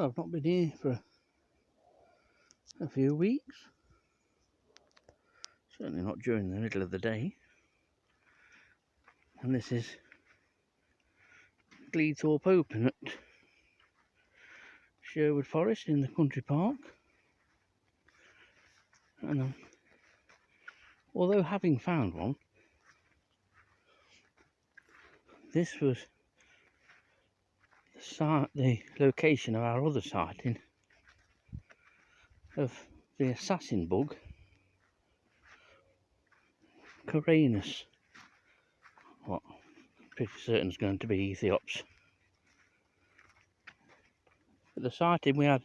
I've not been here for a few weeks. Certainly not during the middle of the day. And this is Gleadthorpe Open at Sherwood Forest in the country park. And although having found one, this was the location of our other sighting of the assassin bug, Caranus. What pretty certain is going to be Ethiops. But the sighting we had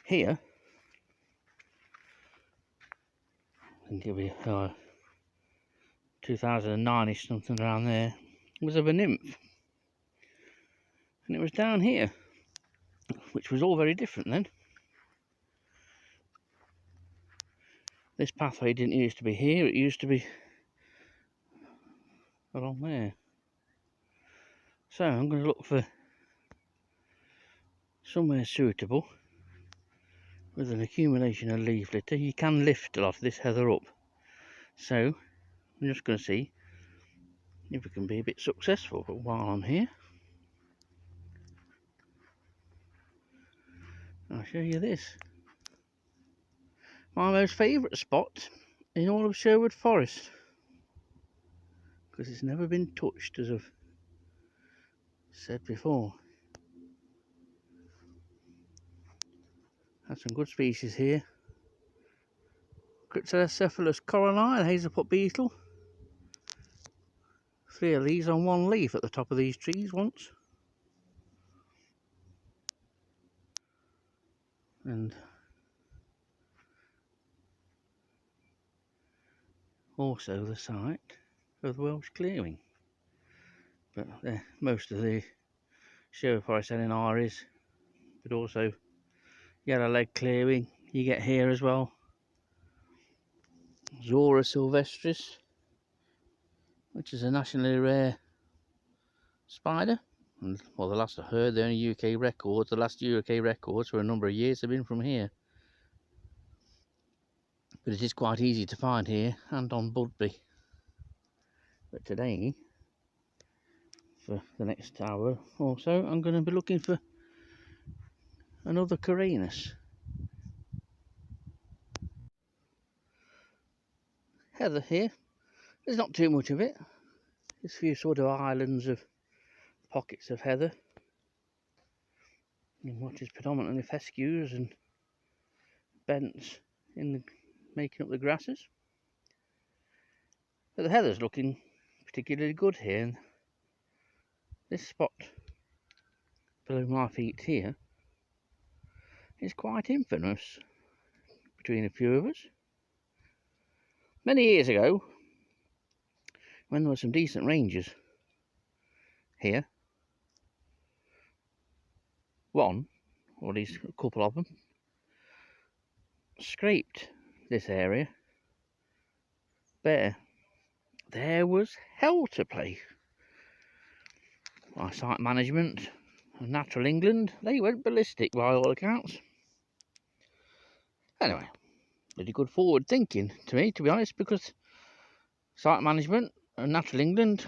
here, I think it'll be 2009ish, something around there, was of a nymph. And it was down here, which was all very different then. This pathway didn't used to be here, it used to be along there. So I'm going to look for somewhere suitable with an accumulation of leaf litter. You can lift a lot of this heather up, so I'm just going to see if we can be a bit successful. But while I'm here, I'll show you this. My most favourite spot in all of Sherwood Forest, because it's never been touched, as I've said before. Had some good species here. Cryptocephalus corali, the hazelpot beetle. 3 of these on 1 leaf at the top of these trees once. And also the site of the Welsh clearing. But most of the Sherwood Forest NNR is, but also yellow leg clearing you get here as well. Zora sylvestris, which is a nationally rare spider. And well, the last I heard, the only UK records, the last UK records for a number of years have been from here. But it is quite easy to find here and on Budby. But today, for the next hour or so, I'm going to be looking for another Caranus. Heather here. There's not too much of it. There's a few sort of islands of pockets of heather, and what is predominantly fescues and bents making up the grasses. But the heather's looking particularly good here. And this spot below my feet here is quite infamous between a few of us. Many years ago, when there were some decent ranges here, one, or at least a couple of them, scraped this area bare. There was hell to pay. My site management and Natural England, they went ballistic by all accounts. Anyway, pretty good forward thinking to me, to be honest, because site management and Natural England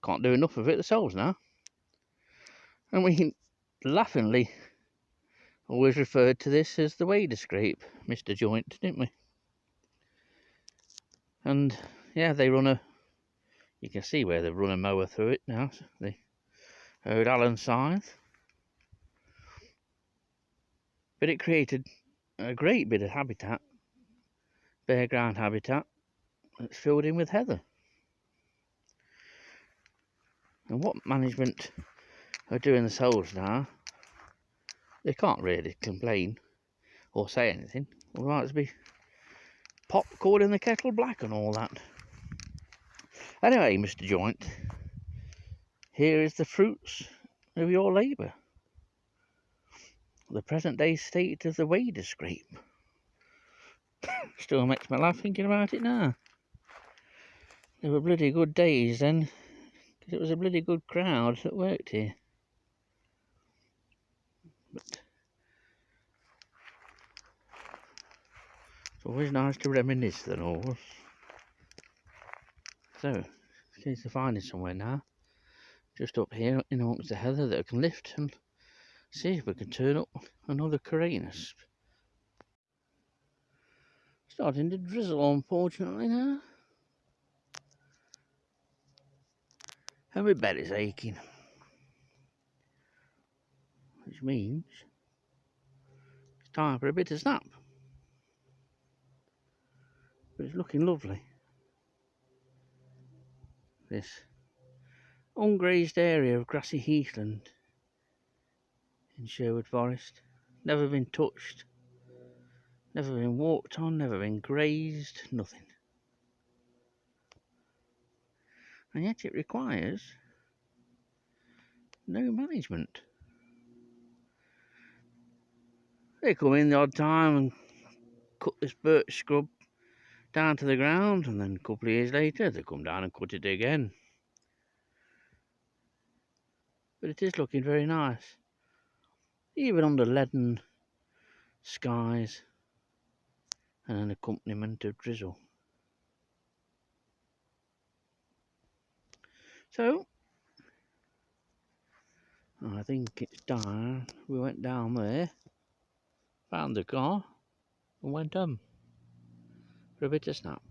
can't do enough of it themselves now. And we laughingly always referred to this as the wader scrape, Mr. Joint, didn't we? And yeah, they run you can see where they've run a mower through it now, the old Allen scythe. But it created a great bit of habitat, bare ground habitat, that's filled in with heather. And what management are doing themselves now, they can't really complain or say anything. All right, to be pot calling the kettle black and all that. Anyway, Mr. Joint, here is the fruits of your labour. The present day state of the wader scrape. Still makes me laugh thinking about it now. They were bloody good days then, because it was a bloody good crowd that worked here. But it's always nice to reminisce than always. So, seems to find it somewhere now. Just up here in amongst the heather that I can lift and see if we can turn up another Carinus. Starting to drizzle, unfortunately, now. And my belly's aching. Which means it's time for a bit of snap. But it's looking lovely. This ungrazed area of grassy heathland in Sherwood Forest. Never been touched. Never been walked on, never been grazed, nothing. And yet it requires no management. They come in the odd time and cut this birch scrub down to the ground, and then a couple of years later they come down and cut it again. But it is looking very nice, even under leaden skies and an accompaniment of drizzle. So I think it's time we went down there, found the car and went home for a bit of snap.